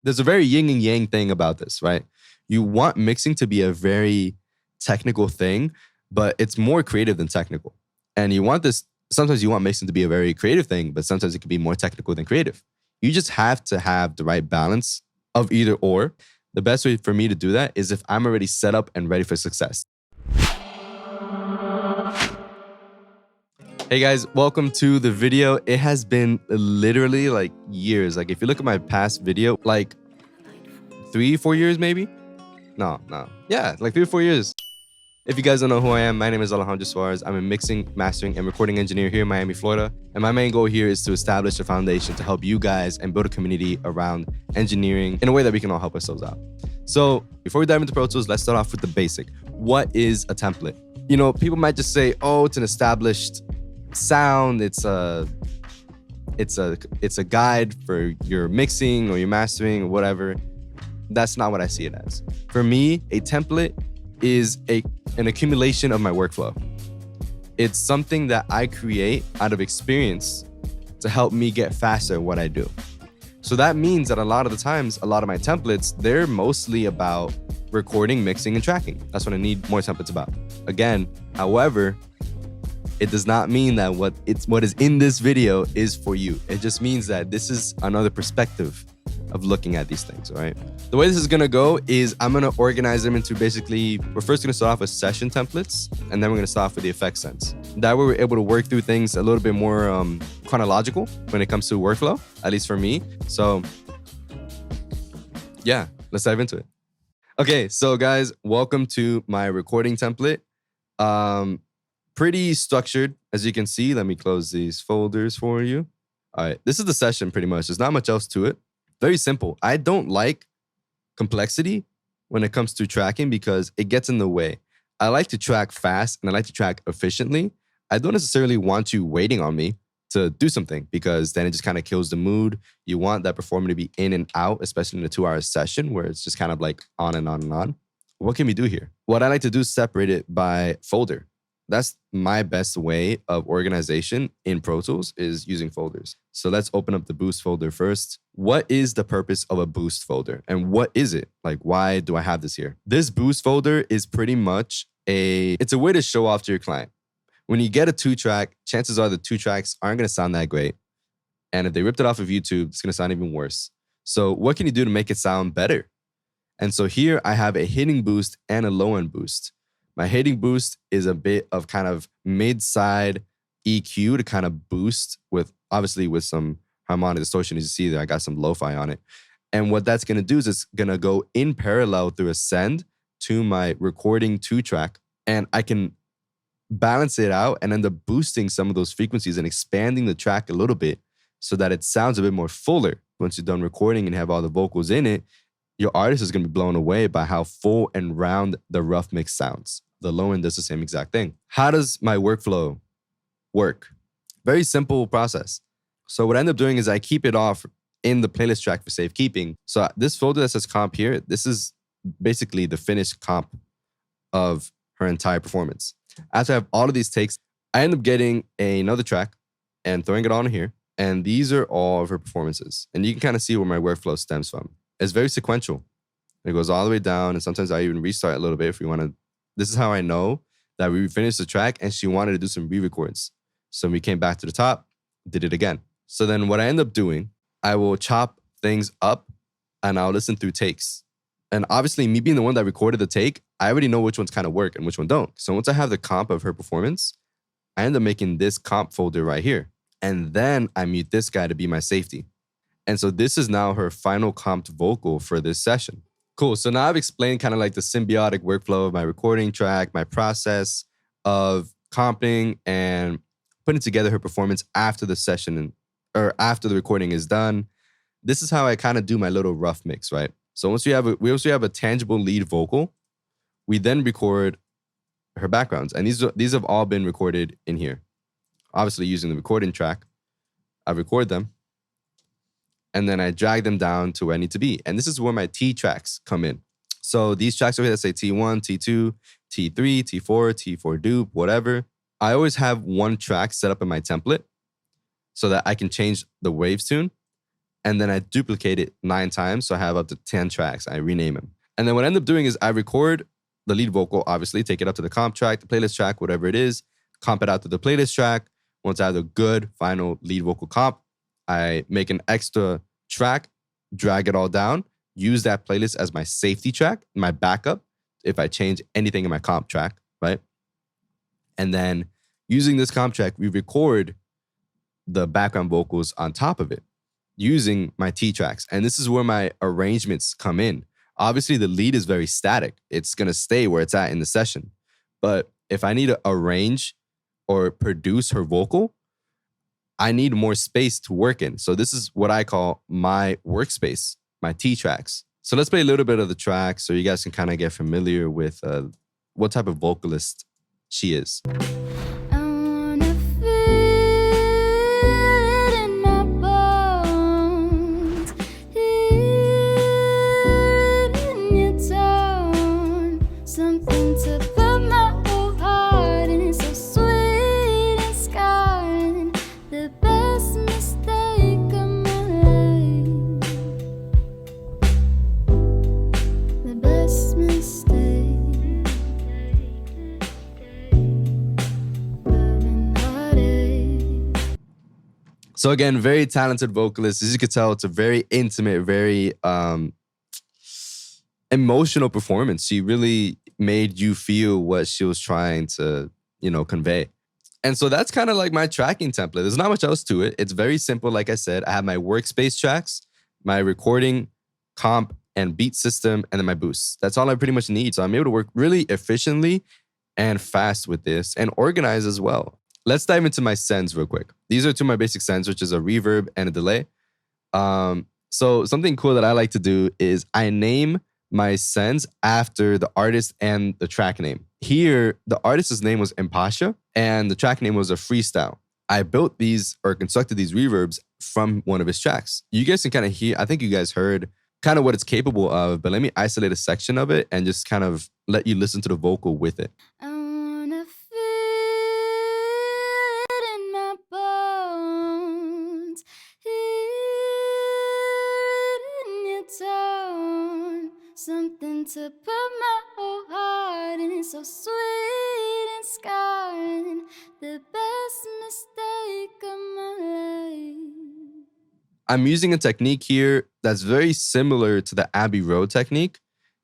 there's a very yin and yang thing about this, right? You want mixing to be a very technical thing, but it's more creative than technical. And you want this, sometimes you want mixing to be a very creative thing, but sometimes it can be more technical than creative. You just have to have the right balance of either or. The best way for me to do that is if I'm already set up and ready for success. Hey guys, welcome to the video. It has been literally like years. Like if you look at my past video, like 3-4 years maybe? No. Yeah, like 3 or 4 years. If you guys don't know who I am, my name is Alejandro Suarez. I'm a mixing, mastering, and recording engineer here in Miami, Florida. And my main goal here is to establish a foundation to help you guys and build a community around engineering in a way that we can all help ourselves out. So before we dive into Pro Tools, let's start off with the basic. What is a template? You know, people might just say, oh, it's an established sound. It's a guide for your mixing or your mastering or whatever. That's not what I see it as. For me, a template is an accumulation of my workflow. It's something that I create out of experience to help me get faster at what I do. So that means that a lot of the times, a lot of my templates, they're mostly about recording, mixing, and tracking. That's what I need more templates about. Again, however, it does not mean that what is in this video is for you. It just means that this is another perspective of looking at these things, all right? The way this is gonna go is I'm gonna organize them into basically, we're first gonna start off with session templates, and then we're gonna start off with the effect sense. That way we're able to work through things a little bit more chronological when it comes to workflow, at least for me. So yeah, let's dive into it. Okay, so guys, welcome to my recording template. Pretty structured, as you can see. Let me close these folders for you. All right, this is the session pretty much. There's not much else to it. Very simple. I don't like complexity when it comes to tracking because it gets in the way. I like to track fast and I like to track efficiently. I don't necessarily want you waiting on me to do something because then it just kind of kills the mood. You want that performer to be in and out, especially in a 2-hour session where it's just kind of like on and on and on. What can we do here? What I like to do is separate it by folder. That's my best way of organization in Pro Tools is using folders. So let's open up the boost folder first. What is the purpose of a boost folder? And what is it? Like, why do I have this here? This boost folder is pretty much it's a way to show off to your client. When you get a 2-track, chances are the 2 tracks aren't going to sound that great. And if they ripped it off of YouTube, it's going to sound even worse. So what can you do to make it sound better? And so here I have a hitting boost and a low end boost. My hitting boost is a bit of kind of mid-side EQ to kind of boost with, obviously with some harmonic distortion. As you see there, I got some lo-fi on it. And what that's going to do is it's going to go in parallel through a send to my recording 2-track. And I can balance it out and end up boosting some of those frequencies and expanding the track a little bit so that it sounds a bit more fuller. Once you're done recording and have all the vocals in it, your artist is going to be blown away by how full and round the rough mix sounds. The low end does the same exact thing. How does my workflow work? Very simple process. So what I end up doing is I keep it off in the playlist track for safekeeping. So this folder that says comp here, this is basically the finished comp of her entire performance. After I have all of these takes, I end up getting another track and throwing it on here. And these are all of her performances. And you can kind of see where my workflow stems from. It's very sequential. It goes all the way down. And sometimes I even restart a little bit if we want to. This is how I know that we finished the track and she wanted to do some re-records. So we came back to the top, did it again. So then what I end up doing, I will chop things up and I'll listen through takes. And obviously me being the one that recorded the take, I already know which ones kind of work and which one don't. So once I have the comp of her performance, I end up making this comp folder right here. And then I mute this guy to be my safety. And so this is now her final comped vocal for this session. Cool. So now I've explained kind of like the symbiotic workflow of my recording track, my process of comping and putting together her performance after the session or after the recording is done. This is how I kind of do my little rough mix, right? So once we have a tangible lead vocal, we then record her backgrounds. And these have all been recorded in here. Obviously using the recording track, I record them. And then I drag them down to where I need to be. And this is where my T tracks come in. So these tracks over here that say T1, T2, T3, T4, T4 dupe, whatever. I always have one track set up in my template so that I can change the waves tune. and then I duplicate it 9 times. So I have up to 10 tracks. I rename them. And then what I end up doing is I record the lead vocal, obviously, take it up to the comp track, the playlist track, whatever it is, comp it out to the playlist track. Once I have a good final lead vocal comp, I make an extra track, drag it all down, use that playlist as my safety track, my backup, if I change anything in my comp track, right? And then using this comp track, we record the background vocals on top of it using my T tracks. And this is where my arrangements come in. Obviously, the lead is very static. It's going to stay where it's at in the session. But if I need to arrange or produce her vocal, I need more space to work in. So this is what I call my workspace, my T tracks. So let's play a little bit of the track so you guys can kind of get familiar with what type of vocalist she is. So again, very talented vocalist. As you can tell, it's a very intimate, very emotional performance. She really made you feel what she was trying to, convey. And so that's kind of like my tracking template. There's not much else to it. It's very simple. Like I said, I have my workspace tracks, my recording, comp, and beat system, and then my boosts. That's all I pretty much need. So I'm able to work really efficiently and fast with this and organize as well. Let's dive into my sends real quick. These are two of my basic sends, which is a reverb and a delay. So something cool that I like to do is I name my sends after the artist and the track name. Here, the artist's name was Impasha and the track name was a freestyle. I built these or constructed these reverbs from one of his tracks. You guys can kind of hear, I think you guys heard kind of what it's capable of, but let me isolate a section of it and just kind of let you listen to the vocal with it. Something to put my whole heart in, so sweet and scarring, the best mistake of my life. I'm using a technique here that's very similar to the Abbey Road technique,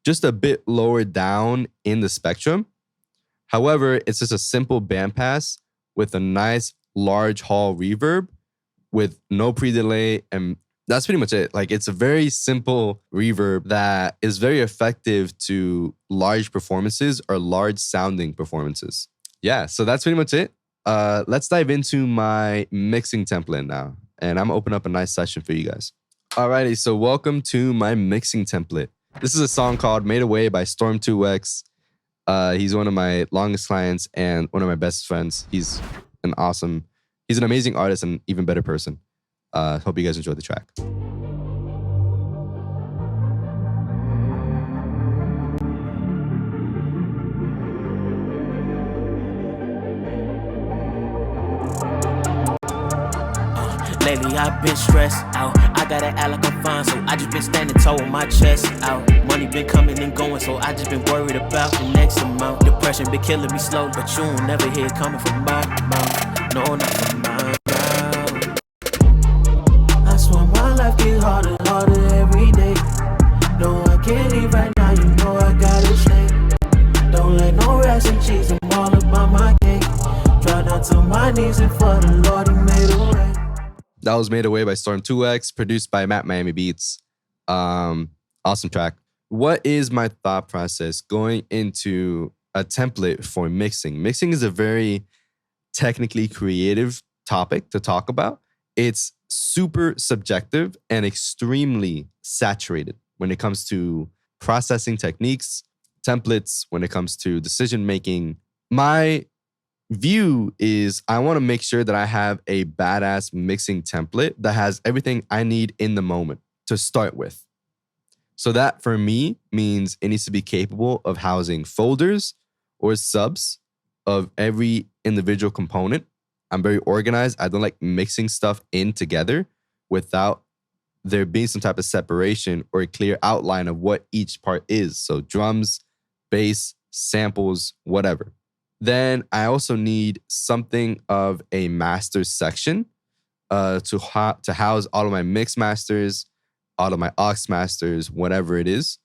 just a bit lower down in the spectrum. However, it's just a simple bandpass with a nice large hall reverb with no pre-delay, and that's pretty much it. Like, it's a very simple reverb that is very effective to large performances or large sounding performances. Yeah, so that's pretty much it. Let's dive into my mixing template now. And I'm gonna open up a nice session for you guys. Alrighty, so welcome to my mixing template. This is a song called Made Away by Storm 2X. He's one of my longest clients and one of my best friends. He's an amazing artist and even better person. Hope you guys enjoy the track. Lately I've been stressed out. I gotta act like I'm fine, so I just been standing tall with my chest out. Money been coming and going, so I just been worried about the next amount. Depression been killing me slow, but you won't never hear it coming from my mouth. No, not from my mouth. I swear my life get harder, harder every day. No, I can't leave right now, you know I gotta stay. Don't let no rest and cheese, I'm all about my cake. Drop down to my knees and for the Lord he made a way. That was Made Away by Storm 2X, produced by Matt Miami Beats. Awesome track. What is my thought process going into a template for mixing? Mixing is a very technically creative topic to talk about. It's super subjective and extremely saturated when it comes to processing techniques, templates, when it comes to decision making. My view is I want to make sure that I have a badass mixing template that has everything I need in the moment to start with. So that for me means it needs to be capable of housing folders or subs of every individual component. I'm very organized. I don't like mixing stuff in together without there being some type of separation or a clear outline of what each part is. So drums, bass, samples, whatever. Then I also need something of a master section to house all of my mix masters, all of my aux masters, whatever it is.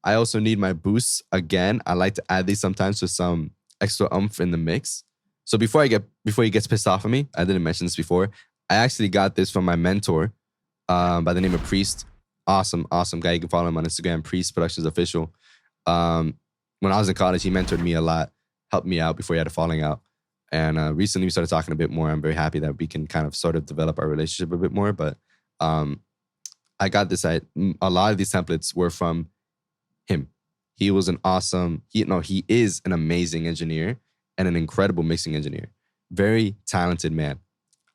I also need my boosts. Again, I like to add these sometimes with some extra oomph in the mix. So before he gets pissed off at me, I didn't mention this before. I actually got this from my mentor by the name of Priest. Awesome guy. You can follow him on Instagram, Priest Productions Official. When I was in college, he mentored me a lot, helped me out before he had a falling out. And recently we started talking a bit more. I'm very happy that we can kind of sort of develop our relationship a bit more. But I got this. A lot of these templates were from him. He was an awesome, he is an amazing engineer and an incredible mixing engineer. Very talented man.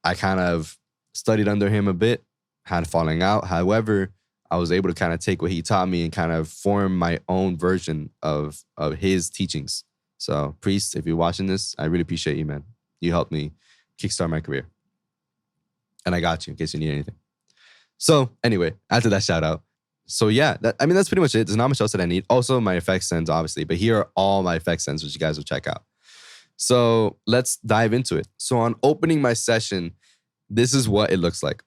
I kind of studied under him a bit, had a falling out. However, I was able to kind of take what he taught me and kind of form my own version of his teachings. So, Priest, if you're watching this, I really appreciate you, man. You helped me kickstart my career. And I got you in case you need anything. So, anyway, after that shout out. So, yeah, that's pretty much it. There's not much else that I need. Also, my effect sends, obviously. But here are all my effect sends, which you guys will check out. So, let's dive into it. So, on opening my session, this is what it looks like.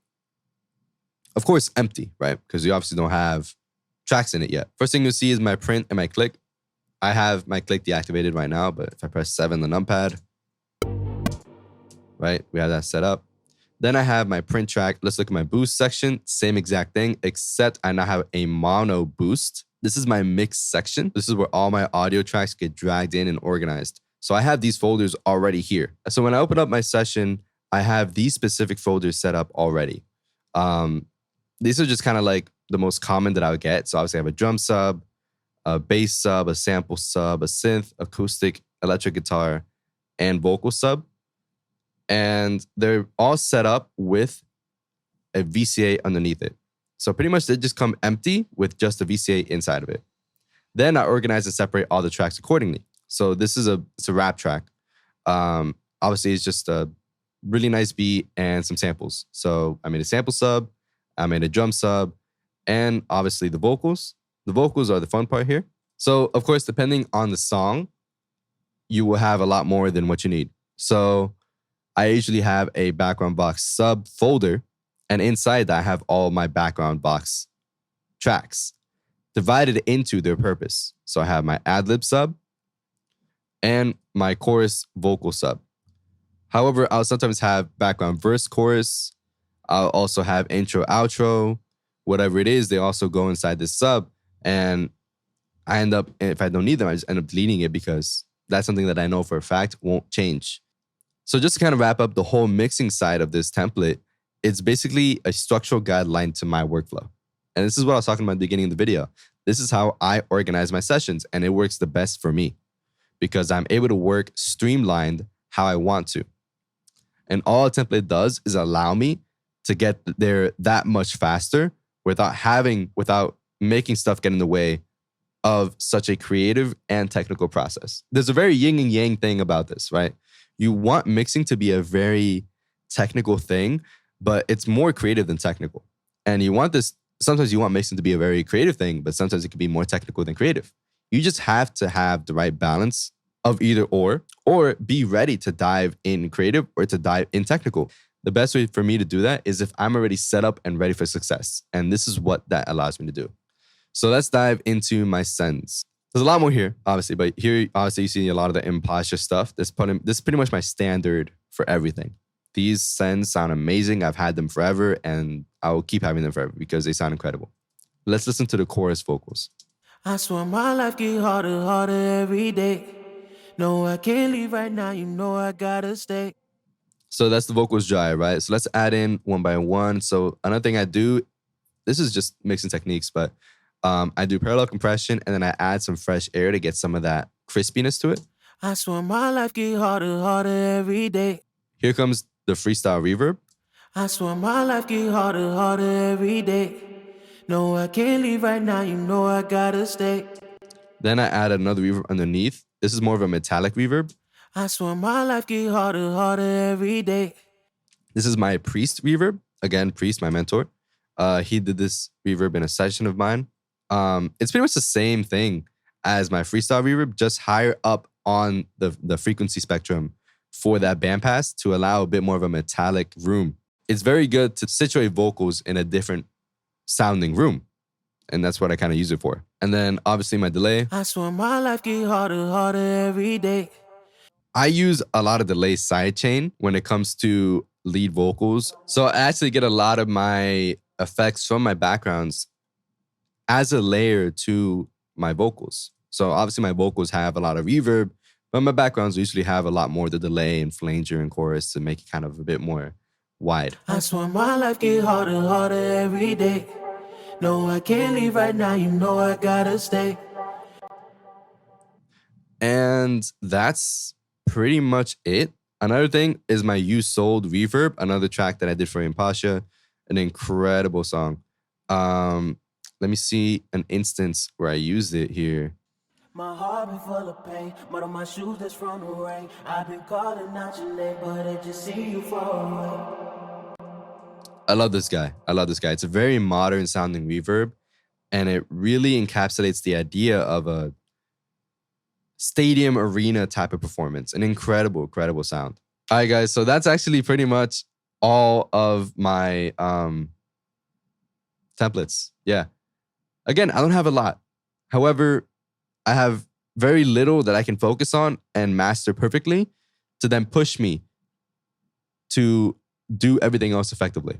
Of course, empty, right? Because you obviously don't have tracks in it yet. First thing you'll see is my print and my click. I have my click deactivated right now, but if I press 7 on the numpad, right, we have that set up. Then I have my print track. Let's look at my boost section. Same exact thing, except I now have a mono boost. This is my mix section. This is where all my audio tracks get dragged in and organized. So I have these folders already here. So when I open up my session, I have these specific folders set up already. These are just kind of like the most common that I would get. So obviously I have a drum sub, a bass sub, a sample sub, a synth, acoustic, electric guitar, and vocal sub. And they're all set up with a VCA underneath it. So pretty much they just come empty with just a VCA inside of it. Then I organize and separate all the tracks accordingly. So this is it's a rap track. Obviously it's just a really nice beat and some samples. So I made a sample sub, I made a drum sub, and obviously the vocals. The vocals are the fun part here. So, of course, depending on the song, you will have a lot more than what you need. So, I usually have a background box sub folder, and inside that I have all my background box tracks divided into their purpose. So, I have my ad-lib sub and my chorus vocal sub. However, I'll sometimes have background verse chorus. I'll also have intro, outro, whatever it is, they also go inside this sub. And I end up, if I don't need them, I just end up deleting it because that's something that I know for a fact won't change. So just to kind of wrap up the whole mixing side of this template, it's basically a structural guideline to my workflow. And this is what I was talking about at the beginning of the video. This is how I organize my sessions, and it works the best for me because I'm able to work streamlined how I want to. And all a template does is allow me to get there that much faster without making stuff get in the way of such a creative and technical process. There's a very yin and yang thing about this, right? You want mixing to be a very technical thing, but it's more creative than technical. And sometimes you want mixing to be a very creative thing, but sometimes it can be more technical than creative. You just have to have the right balance of either or be ready to dive in creative or to dive in technical. The best way for me to do that is if I'm already set up and ready for success. And this is what that allows me to do. So let's dive into my sends. There's a lot more here, obviously, but here, obviously, you see a lot of the imposture stuff. This is pretty much my standard for everything. These sends sound amazing. I've had them forever, and I will keep having them forever because they sound incredible. Let's listen to the chorus vocals. I swear my life get harder every day. No, I can't leave right now. You know I gotta stay. So that's the vocals dry, right? So let's add in one by one. So another thing I do, this is just mixing techniques, but I do parallel compression and then I add some fresh air to get some of that crispiness to it. I swear my life get harder every day. Here comes the freestyle reverb. I swear my life get harder every day. No, I can't leave right now. You know I gotta stay. Then I add another reverb underneath. This is more of a metallic reverb. I swear my life get harder every day. This is my Priest reverb. Again, Priest, my mentor. He did this reverb in a session of mine. It's pretty much the same thing as my freestyle reverb, just higher up on the frequency spectrum for that bandpass to allow a bit more of a metallic room. It's very good to situate vocals in a different sounding room. And that's what I kind of use it for. And then obviously my delay. I swear my life get harder every day. I use a lot of delay sidechain when it comes to lead vocals. So I actually get a lot of my effects from my backgrounds as a layer to my vocals. So obviously my vocals have a lot of reverb, but my backgrounds usually have a lot more the delay and flanger and chorus to make it kind of a bit more wide. I swear my life get harder every day. No, I can't leave right now, you know I gotta stay. And that's pretty much it. Another thing is my You Sold reverb, another track that I did for Impasha, an incredible song. Let me see an instance where I used it here. My heart been full of pain, mud on my shoes that's from the rain. I've been calling out your name, but I just see you far away. I love this guy. It's a very modern sounding reverb, and it really encapsulates the idea of a stadium arena type of performance. An incredible sound. All right, guys. So that's actually pretty much all of my templates. Yeah. Again, I don't have a lot. However, I have very little that I can focus on and master perfectly to then push me to do everything else effectively.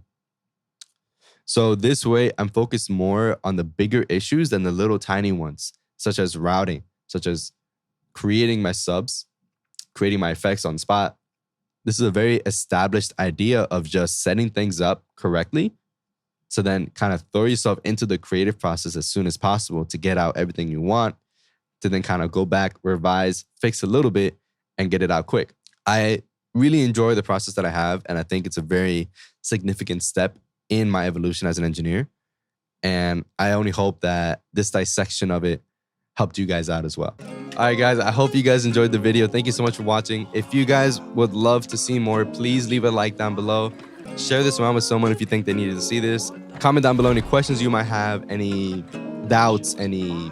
So this way, I'm focused more on the bigger issues than the little tiny ones, such as routing, such as creating my subs, creating my effects on spot. This is a very established idea of just setting things up correctly to then kind of throw yourself into the creative process as soon as possible to get out everything you want, to then kind of go back, revise, fix a little bit, and get it out quick. I really enjoy the process that I have, and I think it's a very significant step in my evolution as an engineer. And I only hope that this dissection of it helped you guys out as well. All right, guys, I hope you guys enjoyed the video. Thank you so much for watching. If you guys would love to see more, please leave a like down below. Share this around with someone if you think they needed to see this. Comment down below any questions you might have, any doubts, any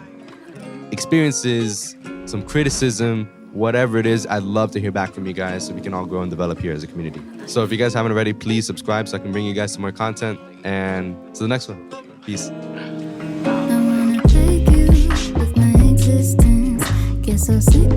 experiences, some criticism, whatever it is. I'd love to hear back from you guys so we can all grow and develop here as a community. So if you guys haven't already, please subscribe so I can bring you guys some more content. And to the next one. Peace. I wanna take you with my existence. Get so sick